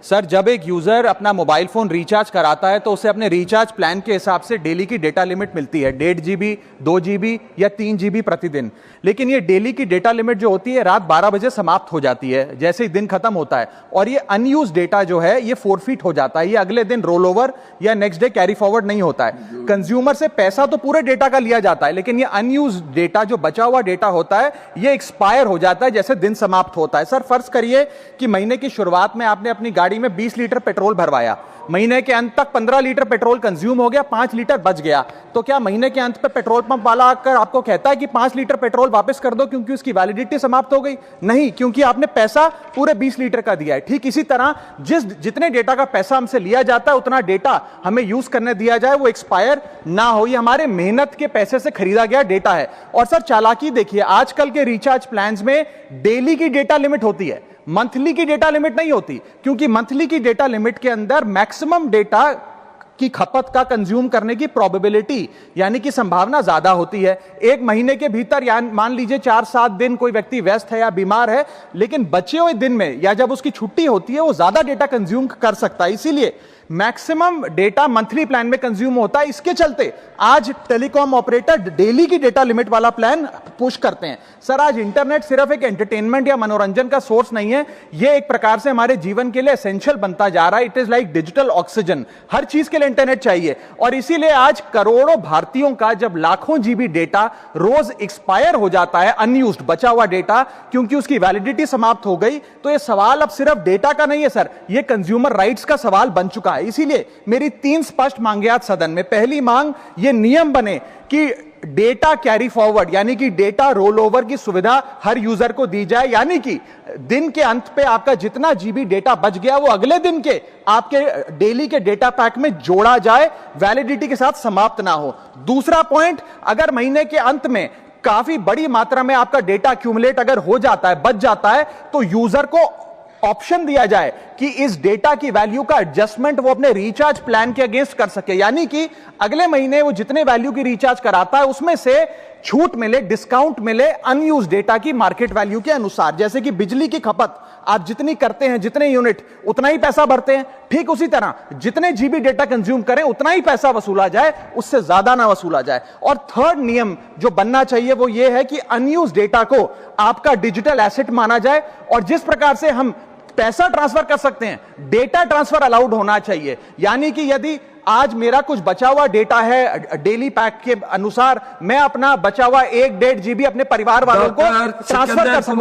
Sir, जब एक user अपना मोबाइल फोन रिचार्ज कराता है तो उसे अपने रिचार्ज प्लान के हिसाब से डेली की डेटा लिमिट मिलती है, 1.5 GB, 2 GB या 3 GB प्रतिदिन। लेकिन ये डेली की डेटा लिमिट जो होती है रात 12 बजे समाप्त हो जाती है जैसे ही दिन खत्म होता है, और ये अनयूज डेटा जो है ये फोरफिट हो जाता है, ये अगले दिन रोल ओवर या नेक्स्ट डे कैरी फॉरवर्ड नहीं होता है। कंज्यूमर से पैसा तो पूरे डेटा का लिया जाता है, लेकिन ये अनयूज डेटा, जो बचा हुआ डेटा होता है, ये एक्सपायर हो जाता है जैसे दिन समाप्त होता है। सर, फर्ज करिए कि महीने की शुरुआत में आपने अपनी गाड़ी में 20 लीटर पेट्रोल भरवाया, महीने के अंत तक 15 लीटर पेट्रोल कंज्यूम हो गया, 5 लीटर बच गया, तो क्या महीने के अंत पे पेट्रोल पंप वाला आकर आपको कहता है कि 5 लीटर पेट्रोल वापस कर दो क्योंकि उसकी वैलिडिटी समाप्त हो गई? नहीं, क्योंकि आपने पैसा पूरे 20 लीटर का दिया है। ठीक इसी तरह जितने डेटा का पैसा हमसे लिया जाता है उतना डेटा हमें यूज करने दिया जाए, वो एक्सपायर ना हो। ये हमारे मेहनत के पैसे से खरीदा गया डेटा है। और सर, चालाकी देखिए, आजकल के रिचार्ज प्लान्स में डेली की डेटा लिमिट होती है, मंथली की डेटा लिमिट नहीं होती, क्योंकि मंथली की डेटा लिमिट के अंदर मैक्सिमम डेटा की खपत का कंज्यूम करने की प्रोबेबिलिटी यानी कि संभावना ज्यादा होती है। एक महीने के भीतर या मान लीजिए 4-7 दिन कोई व्यक्ति व्यस्त है या बीमार है, लेकिन बचे हुए दिन में या जब उसकी छुट्टी होती है वो ज्यादा डेटा कंज्यूम कर सकता है, इसीलिए मैक्सिमम डेटा मंथली प्लान में कंज्यूम होता है। इसके चलते आज टेलीकॉम ऑपरेटर डेली की डेटा लिमिट वाला प्लान पुश करते हैं। सर, आज इंटरनेट सिर्फ एक एंटरटेनमेंट या मनोरंजन का सोर्स नहीं है, यह एक प्रकार से हमारे जीवन के लिए एसेंशियल बनता जा रहा है। It is like digital oxygen, हर चीज के लिए इंटरनेट चाहिए। और इसीलिए आज करोड़ों भारतीयों का जब लाखों जीबी डेटा रोज एक्सपायर हो जाता है, अनयूज्ड बचा हुआ डेटा, क्योंकि उसकी वैलिडिटी समाप्त हो गई, तो यह सवाल अब सिर्फ डेटा का नहीं है सर, यह कंज्यूमर राइट्स का सवाल बन चुका है। इसीलिए मेरी 3 स्पष्ट मांगे आज सदन में। पहली मांग, यह नियम बने कि डेटा कैरी फॉरवर्ड यानी कि डेटा रोल ओवर की सुविधा हर यूजर को दी जाए, यानी कि दिन के अंत पे आपका जितना जीबी डेटा बच गया वो अगले दिन के आपके डेली के डेटा पैक में जोड़ा जाए, वैलिडिटी के साथ समाप्त ना हो। दूसरा पॉइंट, अगर महीने के अंत में काफी बड़ी मात्रा में आपका डेटा एक्यूमुलेट अगर हो जाता है, बच जाता है, तो यूजर को ऑप्शन दिया जाए कि इस डेटा की वैल्यू का एडजस्टमेंट वो अपने रिचार्ज प्लान के अगेंस्ट कर सके, यानी कि अगले महीने वो जितने वैल्यू की रिचार्ज कराता है उसमें से छूट मिले, डिस्काउंट मिले अनयूज डेटा की मार्केट वैल्यू के अनुसार। जैसे कि बिजली की खपत आप जितनी करते हैं, जितने यूनिट, उतना ही पैसा भरते हैं, ठीक उसी तरह जितने जीबी डेटा कंज्यूम करें उतना ही पैसा वसूला जाए, उससे ज्यादा ना वसूला जाए। और थर्ड नियम जो बनना चाहिए वो ये है कि अनयूज डेटा को आपका डिजिटल एसेट माना जाए, और जिस प्रकार से हम पैसा ट्रांसफर कर सकते हैं, डेटा ट्रांसफर अलाउड होना चाहिए। यानी कि यदि आज मेरा कुछ बचा हुआ डेटा है डेली पैक के अनुसार, मैं अपना बचा हुआ 1-1.5 GB अपने परिवार वालों को ट्रांसफर कर सकूं।